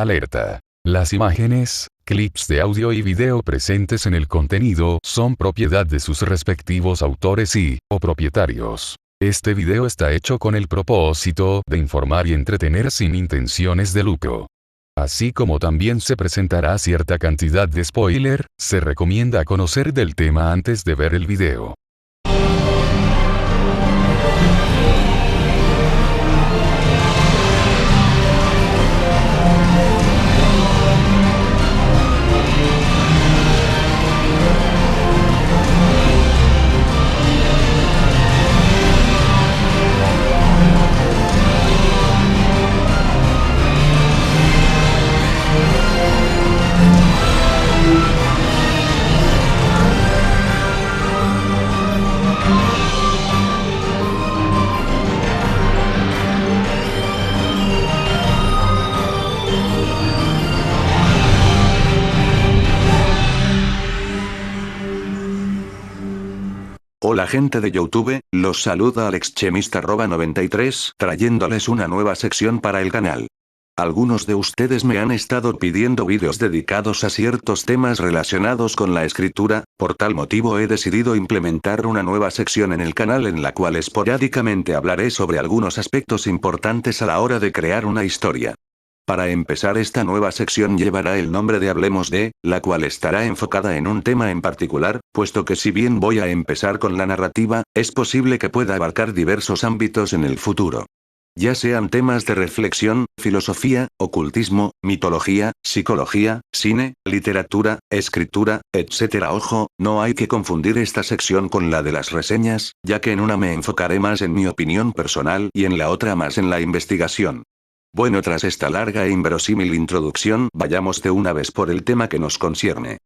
Alerta. Las imágenes, clips de audio y video presentes en el contenido son propiedad de sus respectivos autores o propietarios. Este video está hecho con el propósito de informar y entretener sin intenciones de lucro. Así como también se presentará cierta cantidad de spoiler, se recomienda conocer del tema antes de ver el video. Hola gente de YouTube, los saluda AlexChemist93, trayéndoles una nueva sección para el canal. Algunos de ustedes me han estado pidiendo vídeos dedicados a ciertos temas relacionados con la escritura, por tal motivo he decidido implementar una nueva sección en el canal en la cual esporádicamente hablaré sobre algunos aspectos importantes a la hora de crear una historia. Para empezar, esta nueva sección llevará el nombre de Hablemos de, la cual estará enfocada en un tema en particular, puesto que si bien voy a empezar con la narrativa, es posible que pueda abarcar diversos ámbitos en el futuro. Ya sean temas de reflexión, filosofía, ocultismo, mitología, psicología, cine, literatura, escritura, etc. Ojo, no hay que confundir esta sección con la de las reseñas, ya que en una me enfocaré más en mi opinión personal y en la otra más en la investigación. Bueno, tras esta larga e inverosímil introducción, vayamos de una vez por el tema que nos concierne.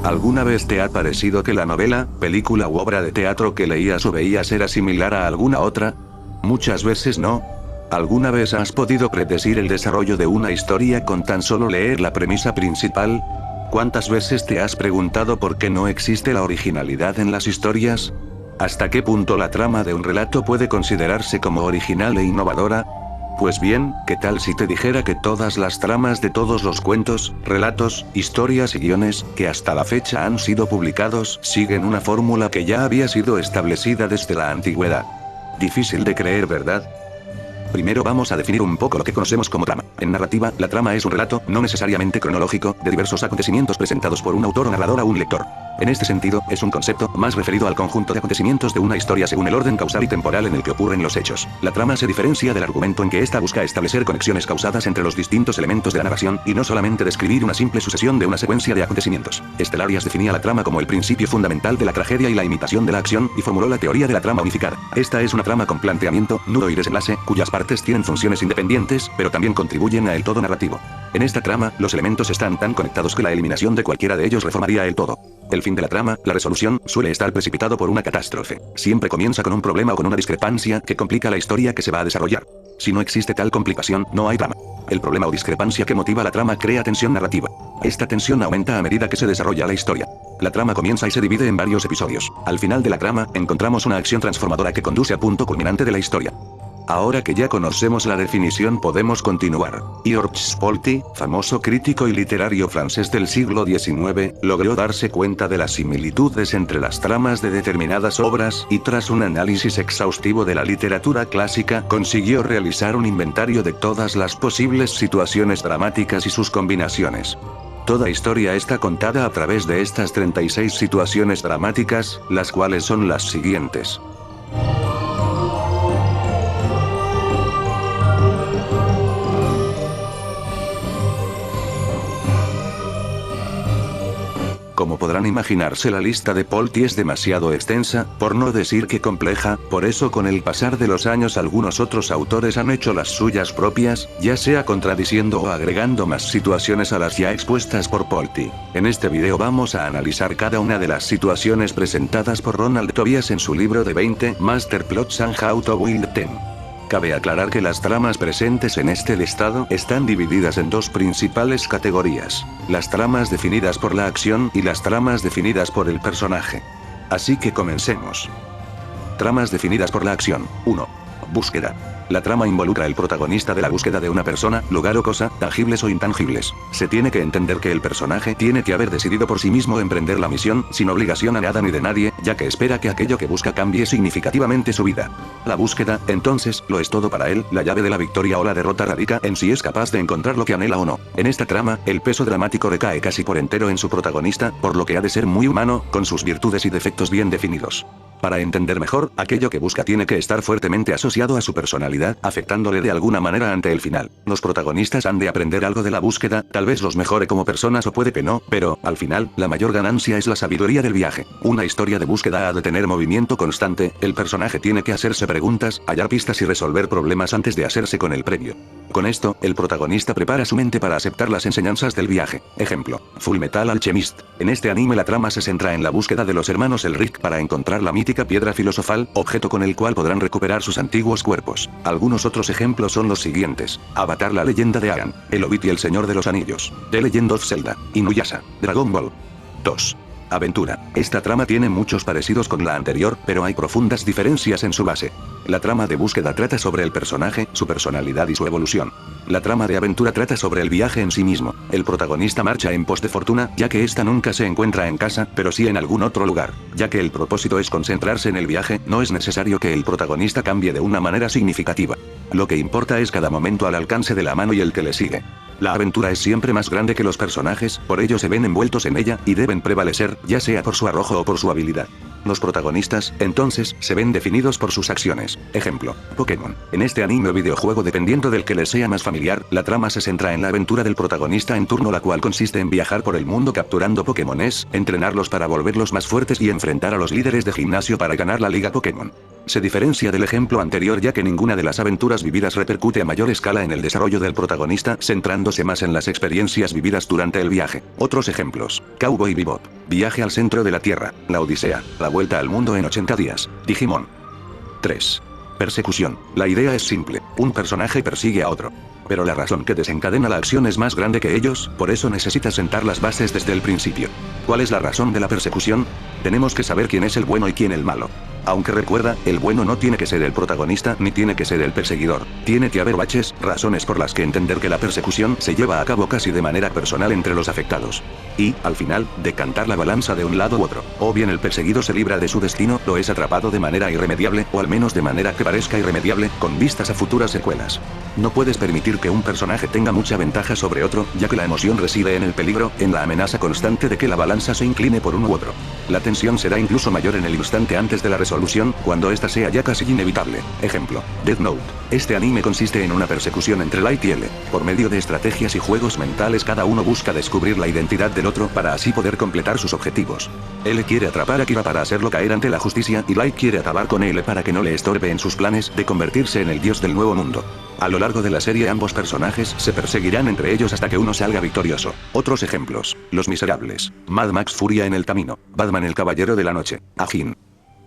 ¿Alguna vez te ha parecido que la novela, película u obra de teatro que leías o veías era similar a alguna otra? Muchas veces no. ¿Alguna vez has podido predecir el desarrollo de una historia con tan solo leer la premisa principal? ¿Cuántas veces te has preguntado por qué no existe la originalidad en las historias? ¿Hasta qué punto la trama de un relato puede considerarse como original e innovadora? Pues bien, ¿qué tal si te dijera que todas las tramas de todos los cuentos, relatos, historias y guiones, que hasta la fecha han sido publicados, siguen una fórmula que ya había sido establecida desde la antigüedad? Difícil de creer, ¿verdad? Primero vamos a definir un poco lo que conocemos como trama. En narrativa, la trama es un relato, no necesariamente cronológico, de diversos acontecimientos presentados por un autor o narrador a un lector. En este sentido, es un concepto más referido al conjunto de acontecimientos de una historia según el orden causal y temporal en el que ocurren los hechos. La trama se diferencia del argumento en que ésta busca establecer conexiones causadas entre los distintos elementos de la narración, y no solamente describir una simple sucesión de una secuencia de acontecimientos. Estelarias definía la trama como el principio fundamental de la tragedia y la imitación de la acción, y formuló la teoría de la trama unificada. Esta es una trama con planteamiento, nudo y desenlace, cuyas partes tienen funciones independientes, pero también contribuyen a el todo narrativo. En esta trama, los elementos están tan conectados que la eliminación de cualquiera de ellos reformaría el todo. El fin de la trama, la resolución, suele estar precipitado por una catástrofe. Siempre comienza con un problema o con una discrepancia que complica la historia que se va a desarrollar. Si no existe tal complicación, no hay trama. El problema o discrepancia que motiva la trama crea tensión narrativa. Esta tensión aumenta a medida que se desarrolla la historia. La trama comienza y se divide en varios episodios. Al final de la trama, encontramos una acción transformadora que conduce al punto culminante de la historia. Ahora que ya conocemos la definición, podemos continuar. Georges Polti, famoso crítico y literario francés del siglo XIX, logró darse cuenta de las similitudes entre las tramas de determinadas obras, y tras un análisis exhaustivo de la literatura clásica, consiguió realizar un inventario de todas las posibles situaciones dramáticas y sus combinaciones. Toda historia está contada a través de estas 36 situaciones dramáticas, las cuales son las siguientes. Como podrán podrán imaginarse, la lista de Polti es demasiado extensa, por no decir que compleja, por eso con el pasar de los años algunos otros autores han hecho las suyas propias, ya sea contradiciendo o agregando más situaciones a las ya expuestas por Polti. En este video vamos a analizar cada una de las situaciones presentadas por Ronald Tobias en su libro de 20 Master Plots and How to Build Them. Cabe aclarar que las tramas presentes en este listado están divididas en dos principales categorías: las tramas definidas por la acción y las tramas definidas por el personaje. Así que comencemos. Tramas definidas por la acción. 1. Búsqueda. La trama involucra el protagonista de la búsqueda de una persona, lugar o cosa, tangibles o intangibles. Se tiene que entender que el personaje tiene que haber decidido por sí mismo emprender la misión, sin obligación a nada ni de nadie, ya que espera que aquello que busca cambie significativamente su vida. La búsqueda, entonces, lo es todo para él, la llave de la victoria o la derrota radica en si es capaz de encontrar lo que anhela o no. En esta trama, el peso dramático recae casi por entero en su protagonista, por lo que ha de ser muy humano, con sus virtudes y defectos bien definidos. Para entender mejor, aquello que busca tiene que estar fuertemente asociado a su personalidad, afectándole de alguna manera ante el final. Los protagonistas han de aprender algo de la búsqueda, tal vez los mejore como personas o puede que no, pero, al final, la mayor ganancia es la sabiduría del viaje. Una historia de búsqueda ha de tener movimiento constante, el personaje tiene que hacerse preguntas, hallar pistas y resolver problemas antes de hacerse con el premio. Con esto, el protagonista prepara su mente para aceptar las enseñanzas del viaje. Ejemplo: Fullmetal Alchemist. En este anime la trama se centra en la búsqueda de los hermanos Elric para encontrar la mítica piedra filosofal, objeto con el cual podrán recuperar sus antiguos cuerpos. Algunos otros ejemplos son los siguientes: Avatar, la leyenda de Aang, El Hobbit y el Señor de los Anillos, The Legend of Zelda, Inuyasha, Dragon Ball. 2. Aventura. Esta trama tiene muchos parecidos con la anterior, pero hay profundas diferencias en su base. La trama de búsqueda trata sobre el personaje, su personalidad y su evolución. La trama de aventura trata sobre el viaje en sí mismo. El protagonista marcha en pos de fortuna, ya que ésta nunca se encuentra en casa, pero sí en algún otro lugar. Ya que el propósito es concentrarse en el viaje, no es necesario que el protagonista cambie de una manera significativa. Lo que importa es cada momento al alcance de la mano y el que le sigue. La aventura es siempre más grande que los personajes, por ello se ven envueltos en ella, y deben prevalecer, ya sea por su arrojo o por su habilidad. Los protagonistas, entonces, se ven definidos por sus acciones. Ejemplo: Pokémon. En este anime o videojuego, dependiendo del que les sea más familiar, la trama se centra en la aventura del protagonista en turno, la cual consiste en viajar por el mundo capturando Pokémones, entrenarlos para volverlos más fuertes y enfrentar a los líderes de gimnasio para ganar la Liga Pokémon. Se diferencia del ejemplo anterior ya que ninguna de las aventuras vividas repercute a mayor escala en el desarrollo del protagonista, centrándose más en las experiencias vividas durante el viaje. Otros ejemplos: Cowboy Bebop, Viaje al centro de la Tierra, La Odisea, La vuelta al mundo en 80 días, Digimon. 3. Persecución. La idea es simple: un personaje persigue a otro. Pero la razón que desencadena la acción es más grande que ellos, por eso necesita sentar las bases desde el principio. ¿Cuál es la razón de la persecución? Tenemos que saber quién es el bueno y quién el malo. Aunque recuerda, el bueno no tiene que ser el protagonista ni tiene que ser el perseguidor. Tiene que haber baches, razones por las que entender que la persecución se lleva a cabo casi de manera personal entre los afectados. Y, al final, decantar la balanza de un lado u otro. O bien el perseguido se libra de su destino, o es atrapado de manera irremediable, o al menos de manera que parezca irremediable, con vistas a futuras secuelas. No puedes permitir que un personaje tenga mucha ventaja sobre otro, ya que la emoción reside en el peligro, en la amenaza constante de que la balanza se incline por uno u otro. La tensión será incluso mayor en el instante antes de la resolución, cuando esta sea ya casi inevitable. Ejemplo: Death Note. Este anime consiste en una persecución entre Light y L. Por medio de estrategias y juegos mentales, cada uno busca descubrir la identidad del otro para así poder completar sus objetivos. L quiere atrapar a Kira para hacerlo caer ante la justicia, y Light quiere acabar con L para que no le estorbe en sus planes de convertirse en el dios del nuevo mundo. A lo largo de la serie ambos personajes se perseguirán entre ellos hasta que uno salga victorioso. Otros ejemplos: Los Miserables, Mad Max Furia en el Camino, Batman el Caballero de la Noche, Ajin.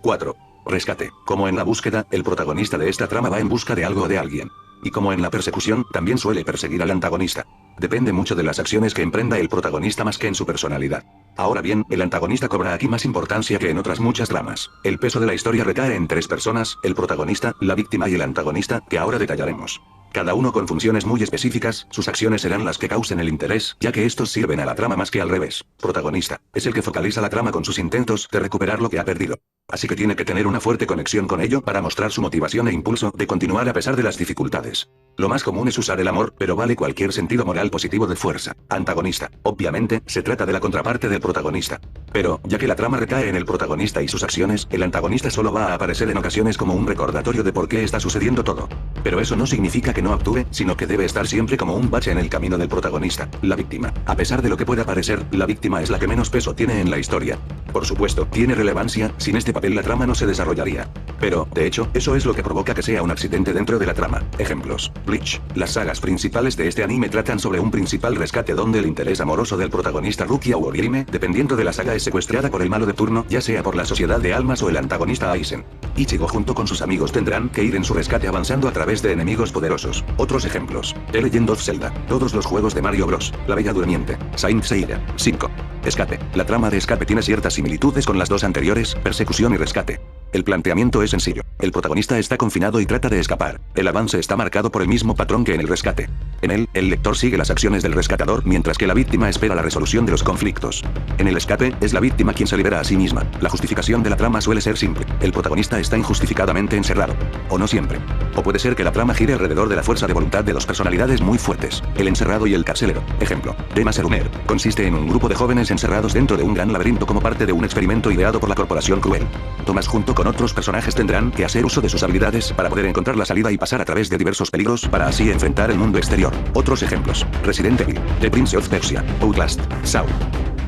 4. Rescate. Como en la búsqueda, el protagonista de esta trama va en busca de algo o de alguien. Y como en la persecución, también suele perseguir al antagonista. Depende mucho de las acciones que emprenda el protagonista más que en su personalidad. Ahora bien, el antagonista cobra aquí más importancia que en otras muchas tramas. El peso de la historia recae en tres personas: el protagonista, la víctima y el antagonista, que ahora detallaremos. Cada uno con funciones muy específicas, sus acciones serán las que causen el interés, ya que estos sirven a la trama más que al revés. Protagonista: es el que focaliza la trama con sus intentos de recuperar lo que ha perdido. Así que tiene que tener una fuerte conexión con ello para mostrar su motivación e impulso de continuar a pesar de las dificultades. Lo más común es usar el amor, pero vale cualquier sentido moral positivo de fuerza. Antagonista. Obviamente, se trata de la contraparte del protagonista. Pero, ya que la trama recae en el protagonista y sus acciones, el antagonista solo va a aparecer en ocasiones como un recordatorio de por qué está sucediendo todo. Pero eso no significa que no actúe, sino que debe estar siempre como un bache en el camino del protagonista, la víctima. A pesar de lo que pueda parecer, la víctima es la que menos peso tiene en la historia. Por supuesto, tiene relevancia, sin este papel la trama no se desarrollaría. Pero, de hecho, eso es lo que provoca que sea un accidente dentro de la trama. Ejemplos. Bleach. Las sagas principales de este anime tratan sobre un principal rescate donde el interés amoroso del protagonista Rukia o Orihime, dependiendo de la saga, es secuestrada por el malo de turno, ya sea por la Sociedad de Almas o el antagonista Aizen. Ichigo junto con sus amigos tendrán que ir en su rescate avanzando a través de enemigos poderosos. Otros ejemplos. The Legend of Zelda. Todos los juegos de Mario Bros. La Bella Durmiente. Saint Seiya. 5. Escape. La trama de Escape tiene ciertas similitudes con las dos anteriores, persecución y rescate. El planteamiento es sencillo. El protagonista está confinado y trata de escapar. El avance está marcado por el mismo patrón que en el rescate. En él, el lector sigue las acciones del rescatador mientras que la víctima espera la resolución de los conflictos. En el escape, es la víctima quien se libera a sí misma. La justificación de la trama suele ser simple. El protagonista está injustificadamente encerrado. O no siempre. O puede ser que la trama gire alrededor de la fuerza de voluntad de dos personalidades muy fuertes. El encerrado y el carcelero. Ejemplo. Dema Serumer. Consiste en un grupo de jóvenes encerrados dentro de un gran laberinto como parte de un experimento ideado por la corporación cruel. Thomas junto con otros personajes tendrán que hacer uso de sus habilidades para poder encontrar la salida y pasar a través de diversos peligros para así enfrentar el mundo exterior. Otros ejemplos. Resident Evil, The Prince of Persia, Outlast, Saw.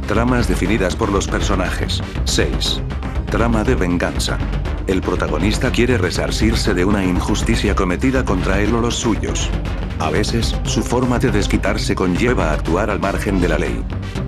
Tramas definidas por los personajes. 6. Trama de venganza. El protagonista quiere resarcirse de una injusticia cometida contra él o los suyos. A veces, su forma de desquitarse conlleva a actuar al margen de la ley.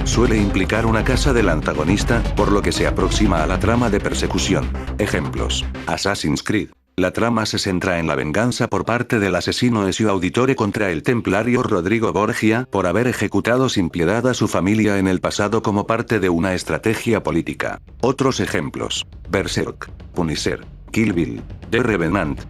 Suele implicar una casa del antagonista, por lo que se aproxima a la trama de persecución. Ejemplos. Assassin's Creed. La trama se centra en la venganza por parte del asesino Ezio Auditore contra el templario Rodrigo Borgia por haber ejecutado sin piedad a su familia en el pasado como parte de una estrategia política. Otros ejemplos. Berserk, Punisher, Kill Bill, The Revenant.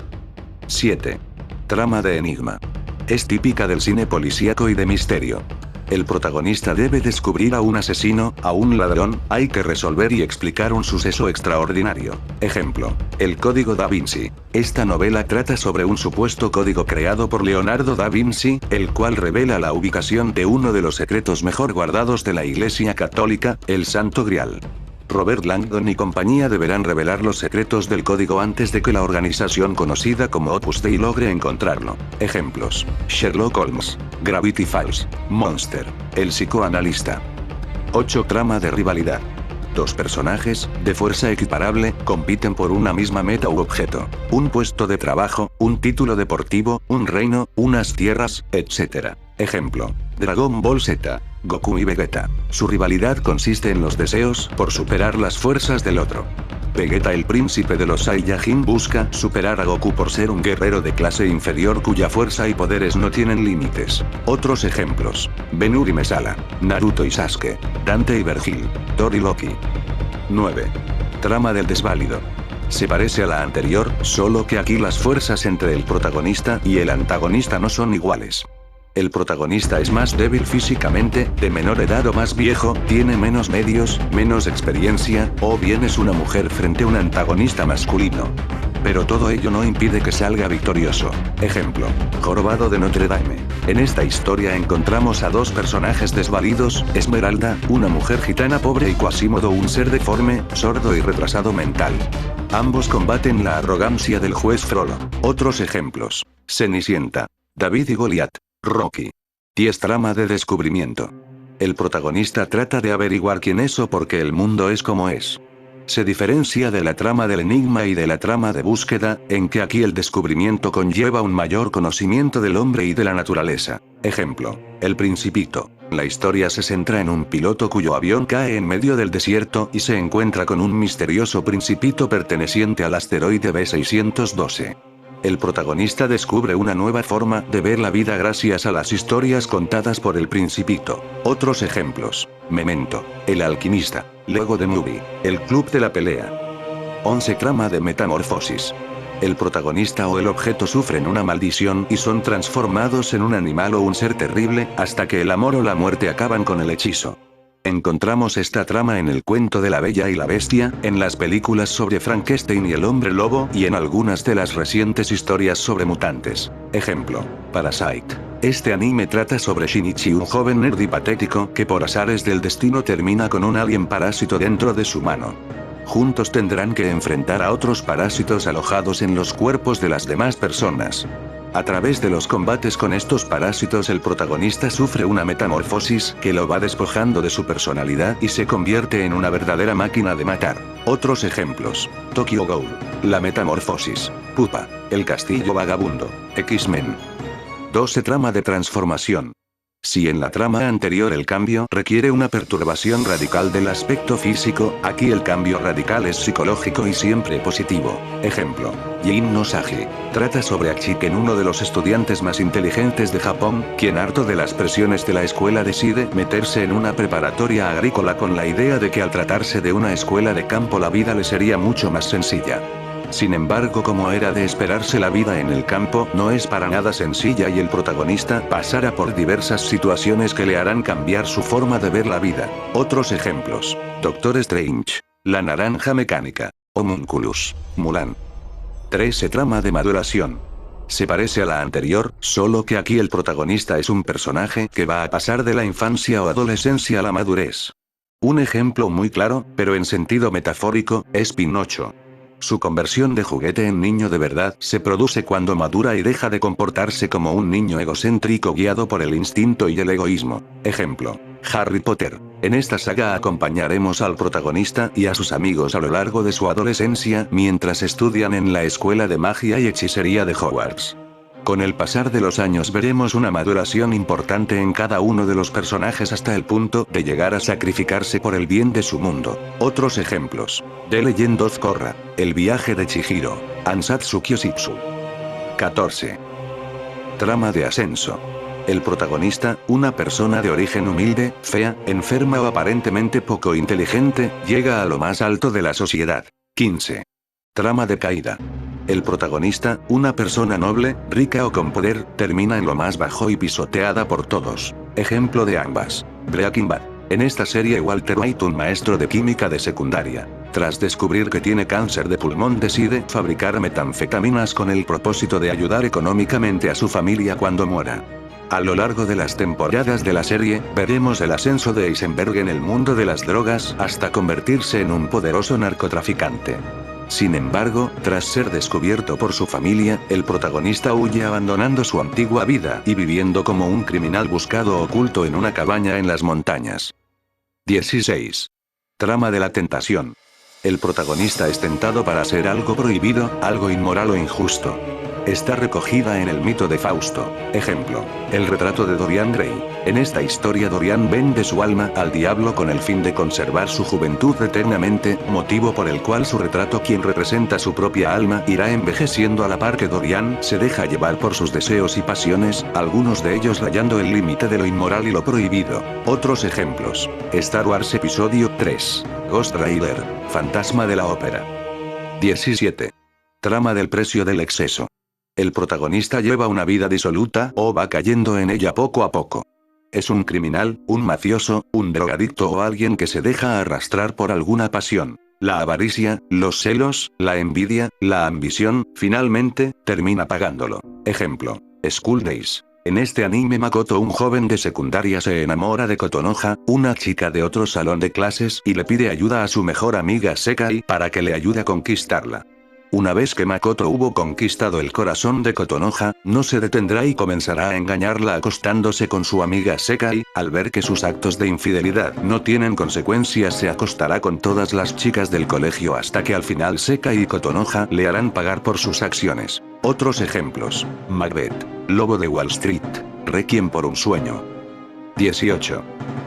7. Trama de enigma. Es típica del cine policíaco y de misterio. El protagonista debe descubrir a un asesino, a un ladrón, hay que resolver y explicar un suceso extraordinario. Ejemplo. El Código Da Vinci. Esta novela trata sobre un supuesto código creado por Leonardo da Vinci, el cual revela la ubicación de uno de los secretos mejor guardados de la Iglesia Católica, el Santo Grial. Robert Langdon y compañía deberán revelar los secretos del código antes de que la organización conocida como Opus Dei logre encontrarlo. Ejemplos. Sherlock Holmes, Gravity Falls, Monster, El psicoanalista. 8. Trama de rivalidad. Dos personajes, de fuerza equiparable, compiten por una misma meta u objeto. Un puesto de trabajo, un título deportivo, un reino, unas tierras, etc. Ejemplo. Dragon Ball Z, Goku y Vegeta. Su rivalidad consiste en los deseos por superar las fuerzas del otro. Vegeta, el príncipe de los Saiyajin, busca superar a Goku por ser un guerrero de clase inferior cuya fuerza y poderes no tienen límites. Otros ejemplos. Ben-Hur y Mesala, Naruto y Sasuke, Dante y Vergil, Thor y Loki. 9. Trama del desválido. Se parece a la anterior, solo que aquí las fuerzas entre el protagonista y el antagonista no son iguales. El protagonista es más débil físicamente, de menor edad o más viejo, tiene menos medios, menos experiencia, o bien es una mujer frente a un antagonista masculino. Pero todo ello no impide que salga victorioso. Ejemplo. Jorobado de Notre Dame. En esta historia encontramos a dos personajes desvalidos, Esmeralda, una mujer gitana pobre y Quasimodo, un ser deforme, sordo y retrasado mental. Ambos combaten la arrogancia del juez Frollo. Otros ejemplos. Cenicienta, David y Goliat. Rocky. 10. Trama de descubrimiento. El protagonista trata de averiguar quién es o por qué el mundo es como es. Se diferencia de la trama del enigma y de la trama de búsqueda, en que aquí el descubrimiento conlleva un mayor conocimiento del hombre y de la naturaleza. Ejemplo. El Principito. La historia se centra en un piloto cuyo avión cae en medio del desierto y se encuentra con un misterioso principito perteneciente al asteroide B612. El protagonista descubre una nueva forma de ver la vida gracias a las historias contadas por el Principito. Otros ejemplos. Memento, El alquimista, Lego The Movie, El club de la pelea. 11. Trama de metamorfosis. El protagonista o el objeto sufren una maldición y son transformados en un animal o un ser terrible, hasta que el amor o la muerte acaban con el hechizo. Encontramos esta trama en el cuento de La Bella y la Bestia, en las películas sobre Frankenstein y el Hombre Lobo y en algunas de las recientes historias sobre mutantes. Ejemplo, Parasite. Este anime trata sobre Shinichi, un joven nerd y patético que por azares del destino termina con un alien parásito dentro de su mano. Juntos tendrán que enfrentar a otros parásitos alojados en los cuerpos de las demás personas. A través de los combates con estos parásitos el protagonista sufre una metamorfosis que lo va despojando de su personalidad y se convierte en una verdadera máquina de matar. Otros ejemplos: Tokyo Ghoul, la metamorfosis, Pupa, el castillo vagabundo, X-Men. 12 Trama de transformación. Si en la trama anterior el cambio requiere una perturbación radical del aspecto físico, aquí el cambio radical es psicológico y siempre positivo. Ejemplo, Jin no Sagi. Trata sobre Achiken, uno de los estudiantes más inteligentes de Japón, quien harto de las presiones de la escuela decide meterse en una preparatoria agrícola con la idea de que al tratarse de una escuela de campo la vida le sería mucho más sencilla. Sin embargo, como era de esperarse, la vida en el campo no es para nada sencilla y el protagonista pasará por diversas situaciones que le harán cambiar su forma de ver la vida. Otros ejemplos: Doctor Strange, La Naranja Mecánica, Homunculus, Mulan. 13 Trama de maduración. Se parece a la anterior, solo que aquí el protagonista es un personaje que va a pasar de la infancia o adolescencia a la madurez. Un ejemplo muy claro, pero en sentido metafórico, es Pinocho. Su conversión de juguete en niño de verdad se produce cuando madura y deja de comportarse como un niño egocéntrico guiado por el instinto y el egoísmo. Ejemplo, Harry Potter. En esta saga acompañaremos al protagonista y a sus amigos a lo largo de su adolescencia mientras estudian en la escuela de magia y hechicería de Hogwarts. Con el pasar de los años veremos una maduración importante en cada uno de los personajes hasta el punto de llegar a sacrificarse por el bien de su mundo. Otros ejemplos: The Legend of Korra, El viaje de Chihiro, Ansatsu Kyoshitsu. 14. Trama de ascenso. El protagonista, una persona de origen humilde, fea, enferma o aparentemente poco inteligente, llega a lo más alto de la sociedad. 15. Trama de caída. El protagonista, una persona noble, rica o con poder, termina en lo más bajo y pisoteada por todos. Ejemplo de ambas: Breaking Bad. En esta serie Walter White, un maestro de química de secundaria, tras descubrir que tiene cáncer de pulmón decide fabricar metanfetaminas con el propósito de ayudar económicamente a su familia cuando muera. A lo largo de las temporadas de la serie, veremos el ascenso de Eisenberg en el mundo de las drogas hasta convertirse en un poderoso narcotraficante. Sin embargo, tras ser descubierto por su familia, el protagonista huye abandonando su antigua vida y viviendo como un criminal buscado oculto en una cabaña en las montañas. 16. Trama de la tentación. El protagonista es tentado para hacer algo prohibido, algo inmoral o injusto. Está recogida en el mito de Fausto. Ejemplo, el retrato de Dorian Gray. En esta historia Dorian vende su alma al diablo con el fin de conservar su juventud eternamente, motivo por el cual su retrato, quien representa su propia alma, irá envejeciendo a la par que Dorian se deja llevar por sus deseos y pasiones, algunos de ellos rayando el límite de lo inmoral y lo prohibido. Otros ejemplos: Star Wars Episodio 3, Ghost Rider, Fantasma de la Ópera. 17. Trama del precio del exceso. El protagonista lleva una vida disoluta o va cayendo en ella poco a poco. Es un criminal, un mafioso, un drogadicto o alguien que se deja arrastrar por alguna pasión. La avaricia, los celos, la envidia, la ambición, finalmente, termina pagándolo. Ejemplo, School Days. En este anime Makoto, un joven de secundaria, se enamora de Kotonoha, una chica de otro salón de clases, y le pide ayuda a su mejor amiga Sekai para que le ayude a conquistarla. Una vez que Makoto hubo conquistado el corazón de Kotonoha, no se detendrá y comenzará a engañarla acostándose con su amiga Sekai. Al ver que sus actos de infidelidad no tienen consecuencias, se acostará con todas las chicas del colegio hasta que al final Sekai y Kotonoha le harán pagar por sus acciones. Otros ejemplos: Macbeth, Lobo de Wall Street, Requiem por un sueño. 18.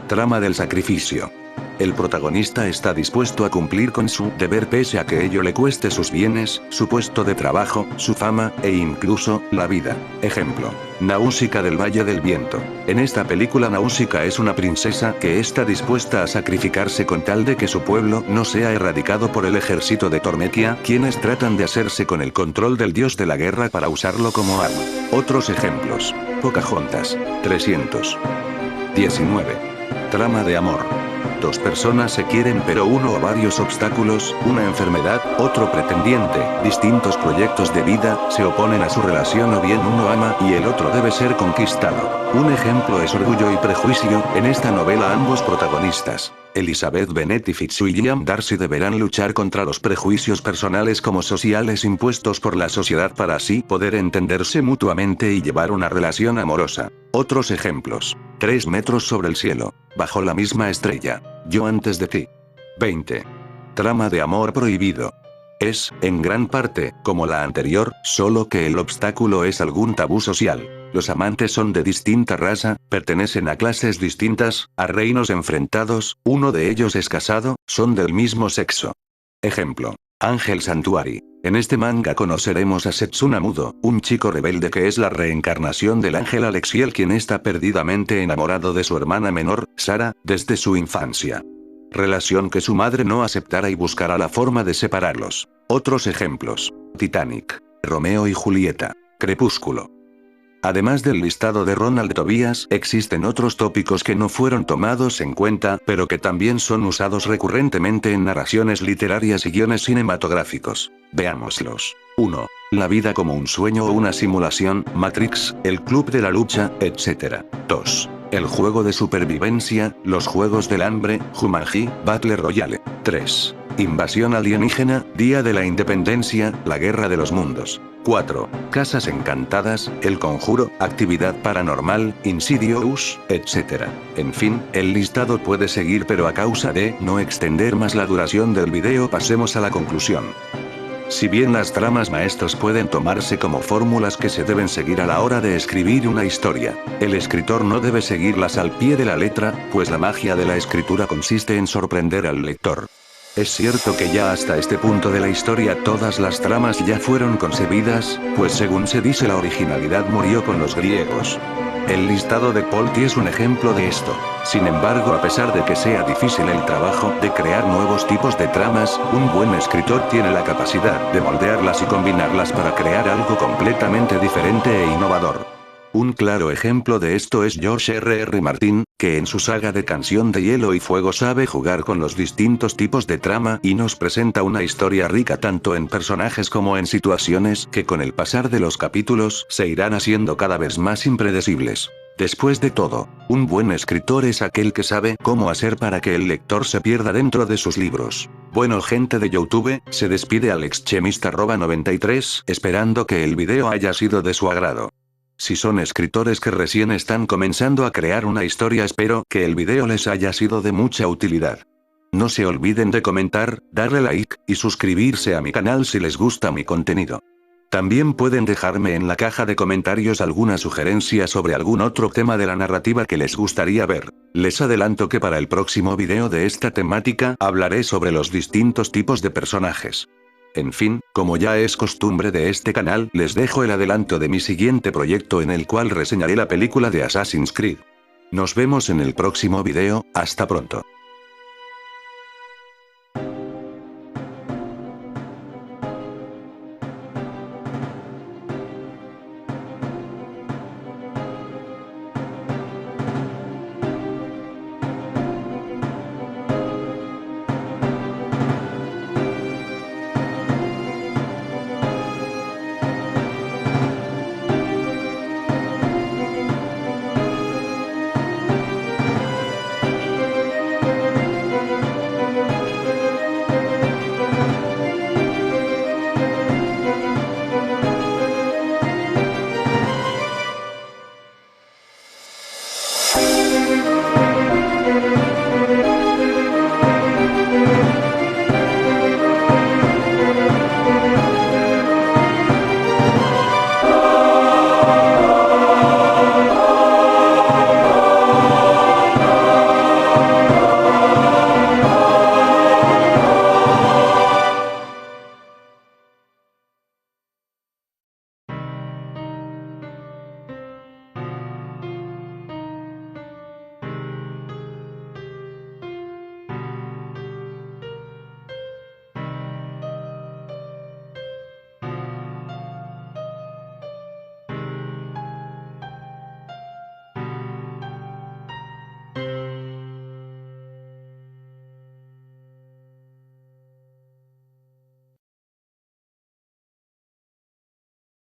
Trama del sacrificio. El protagonista está dispuesto a cumplir con su deber pese a que ello le cueste sus bienes, su puesto de trabajo, su fama, e incluso, la vida. Ejemplo, Nausicaa del Valle del Viento. En esta película Nausicaa es una princesa que está dispuesta a sacrificarse con tal de que su pueblo no sea erradicado por el ejército de Tormekia, quienes tratan de hacerse con el control del dios de la guerra para usarlo como arma. Otros ejemplos: Pocahontas, 300. 19. Trama de amor. Dos personas se quieren pero uno o varios obstáculos, una enfermedad, otro pretendiente, distintos proyectos de vida, se oponen a su relación o bien uno ama y el otro debe ser conquistado. Un ejemplo es Orgullo y Prejuicio, en esta novela ambos protagonistas, Elizabeth Bennet y Fitzwilliam Darcy deberán luchar contra los prejuicios personales como sociales impuestos por la sociedad para así poder entenderse mutuamente y llevar una relación amorosa. Otros ejemplos. 3 metros sobre el cielo, bajo la misma estrella, yo antes de ti. 20. Trama de amor prohibido. Es, en gran parte, como la anterior, solo que el obstáculo es algún tabú social. Los amantes son de distinta raza, pertenecen a clases distintas, a reinos enfrentados, uno de ellos es casado, son del mismo sexo. Ejemplo. Ángel Santuari. En este manga conoceremos a Setsuna Mudo, un chico rebelde que es la reencarnación del ángel Alexiel quien está perdidamente enamorado de su hermana menor, Sara, desde su infancia. Relación que su madre no aceptará y buscará la forma de separarlos. Otros ejemplos. Titanic. Romeo y Julieta. Crepúsculo. Además del listado de Ronald Tobias, existen otros tópicos que no fueron tomados en cuenta, pero que también son usados recurrentemente en narraciones literarias y guiones cinematográficos. Veámoslos. 1. La vida como un sueño o una simulación, Matrix, el club de la lucha, etc. 2. El juego de supervivencia, los juegos del hambre, Jumanji, Battle Royale. 3. Invasión alienígena, Día de la Independencia, la Guerra de los Mundos. 4. Casas encantadas, El Conjuro, Actividad Paranormal, Insidious, etc. En fin, el listado puede seguir pero a causa de no extender más la duración del video pasemos a la conclusión. Si bien las tramas maestras pueden tomarse como fórmulas que se deben seguir a la hora de escribir una historia, el escritor no debe seguirlas al pie de la letra, pues la magia de la escritura consiste en sorprender al lector. Es cierto que ya hasta este punto de la historia todas las tramas ya fueron concebidas, pues según se dice la originalidad murió con los griegos. El listado de Polti es un ejemplo de esto. Sin embargo, a pesar de que sea difícil el trabajo de crear nuevos tipos de tramas, un buen escritor tiene la capacidad de moldearlas y combinarlas para crear algo completamente diferente e innovador. Un claro ejemplo de esto es George R.R. Martin, que en su saga de Canción de Hielo y Fuego sabe jugar con los distintos tipos de trama y nos presenta una historia rica tanto en personajes como en situaciones que con el pasar de los capítulos se irán haciendo cada vez más impredecibles. Después de todo, un buen escritor es aquel que sabe cómo hacer para que el lector se pierda dentro de sus libros. Bueno, gente de YouTube, se despide AlexChemist93, esperando que el video haya sido de su agrado. Si son escritores que recién están comenzando a crear una historia, espero que el video les haya sido de mucha utilidad. No se olviden de comentar, darle like, y suscribirse a mi canal si les gusta mi contenido. También pueden dejarme en la caja de comentarios alguna sugerencia sobre algún otro tema de la narrativa que les gustaría ver. Les adelanto que para el próximo video de esta temática hablaré sobre los distintos tipos de personajes. En fin, como ya es costumbre de este canal, les dejo el adelanto de mi siguiente proyecto en el cual reseñaré la película de Assassin's Creed. Nos vemos en el próximo video, hasta pronto.